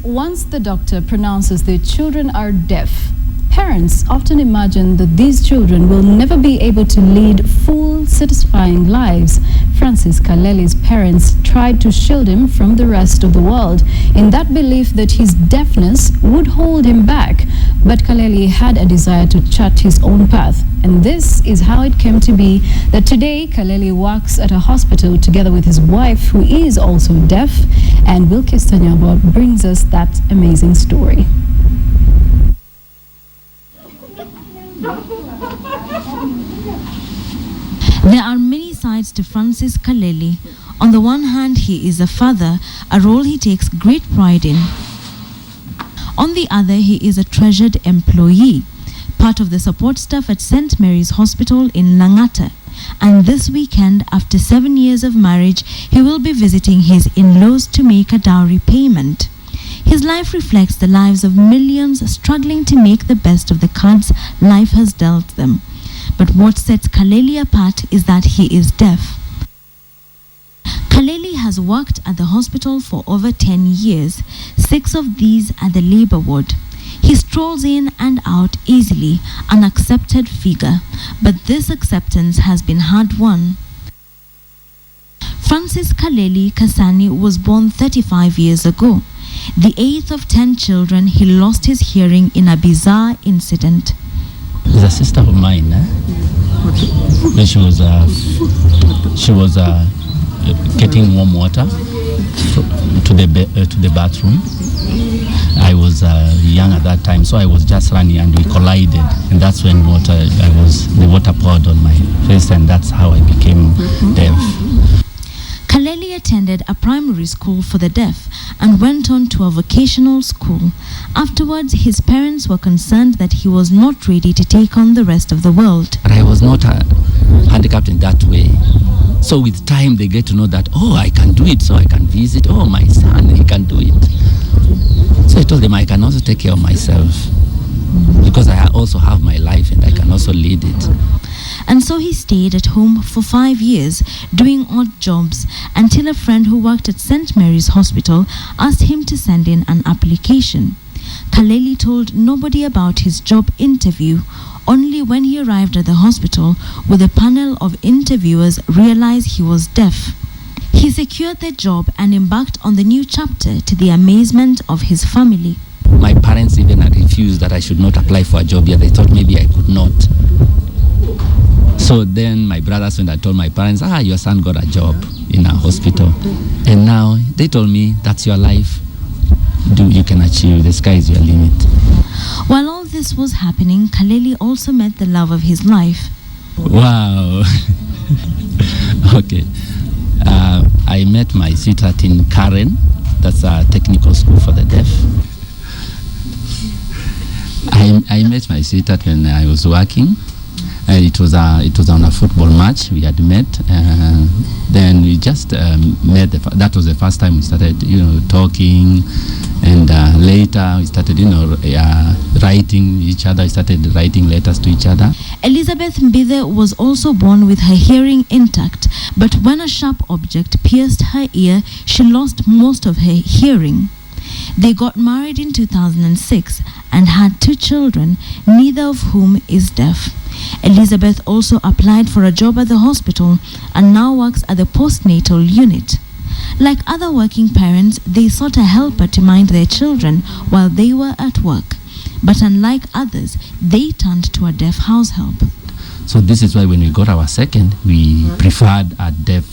Once the doctor pronounces their children are deaf, parents often imagine that these children will never be able to lead full, satisfying lives. Francis Kaleli's parents tried to shield him from the rest of the world in that belief that his deafness would hold him back. But Kaleli had a desire to chart his own path. And this is how it came to be that today Kaleli works at a hospital together with his wife, who is also deaf. And Wilkis Tanyabo brings us that amazing story. There are many sides to Francis Kaleli. On the one hand, he is a father, a role he takes great pride in. On the other, he is a treasured employee, part of the support staff at St. Mary's Hospital in Langata. And this weekend, after 7 years of marriage, he will be visiting his in-laws to make a dowry payment. His life reflects the lives of millions struggling to make the best of the cards life has dealt them. But what sets Kaleli apart is that he is deaf. Kaleli has worked at the hospital for over 10 years, 6 of these at the labor ward. He strolls in and out easily, an accepted figure, but this acceptance has been hard-won. Francis Kaleli Kasani was born 35 years ago. The 8th of 10 children, he lost his hearing in a bizarre incident. There's a sister of mine. When she was getting warm water to the bathroom. I was young at that time, so I was just running and we collided, and that's when the water poured on my face, and that's how I became deaf. Kaleli attended a primary school for the deaf and went on to a vocational school. Afterwards, his parents were concerned that he was not ready to take on the rest of the world. But I was not handicapped in that way. So with time, they get to know that, oh, I can do it, so I can visit. Oh, my son, he can do it. So I told them I can also take care of myself, because I also have my life and I can also lead it. And so he stayed at home for 5 years, doing odd jobs, until a friend who worked at St. Mary's Hospital asked him to send in an application. Kaleli told nobody about his job interview. Only when he arrived at the hospital with a panel of interviewers realized he was deaf. He secured the job and embarked on the new chapter to the amazement of his family. My parents even had refused that I should not apply for a job here. They thought maybe I could not. So then my brothers went and told my parents, your son got a job in a hospital. And now they told me, that's your life. You can achieve, the sky is your limit. While all this was happening, Kaleli also met the love of his life. Wow. Okay. I met my sweetheart in Karen. That's a technical school for the deaf. I met my sweetheart when I was working. It was on a football match. We had met. Then we just met. That was the first time we started, talking. And later we started, writing each other. We started writing letters to each other. Elizabeth Mbithe was also born with her hearing intact, but when a sharp object pierced her ear, she lost most of her hearing. They got married in 2006 and had 2 children, neither of whom is deaf. Elizabeth also applied for a job at the hospital and now works at the postnatal unit. Like other working parents, they sought a helper to mind their children while they were at work. But unlike others, they turned to a deaf house help. So this is why when we got our second, we preferred a deaf,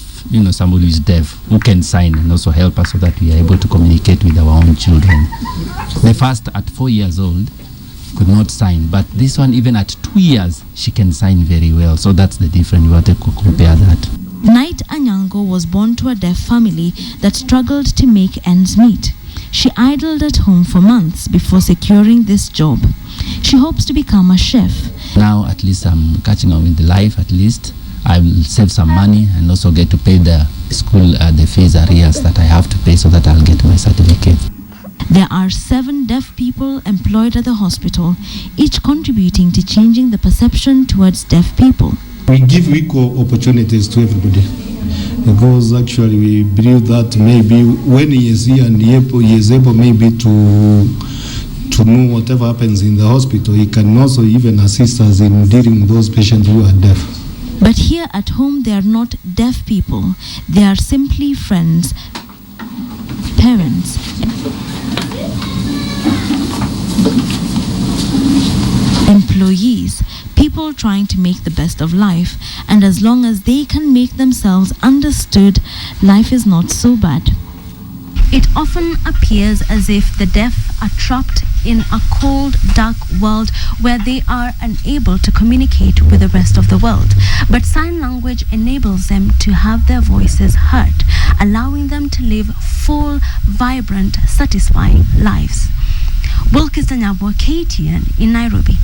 somebody who is deaf, who can sign and also help us so that we are able to communicate with our own children. The first, at 4 years old, could not sign, but this one, even at 2 years, she can sign very well. So that's the difference. We wanted to compare that. Night Anyango was born to a deaf family that struggled to make ends meet. She idled at home for months before securing this job. She hopes to become a chef. Now at least I'm catching up with the life. At least I will save some money and also get to pay the school the fees arrears that I have to pay, so that I'll get my certificate. There are 7 deaf people employed at the hospital, each contributing to changing the perception towards deaf people. We give equal opportunities to everybody. because actually we believe that maybe when he is here and he is able maybe to know whatever happens in the hospital, he can also even assist us in dealing with those patients who are deaf. But here at home, they are not deaf people. They are simply friends, parents, employees, people trying to make the best of life. And as long as they can make themselves understood, life is not so bad. It often appears as if the deaf are trapped in a cold, dark world where they are unable to communicate with the rest of the world. But sign language enables them to have their voices heard, allowing them to live full, vibrant, satisfying lives. Wilkis Danyabwa, KTN in Nairobi.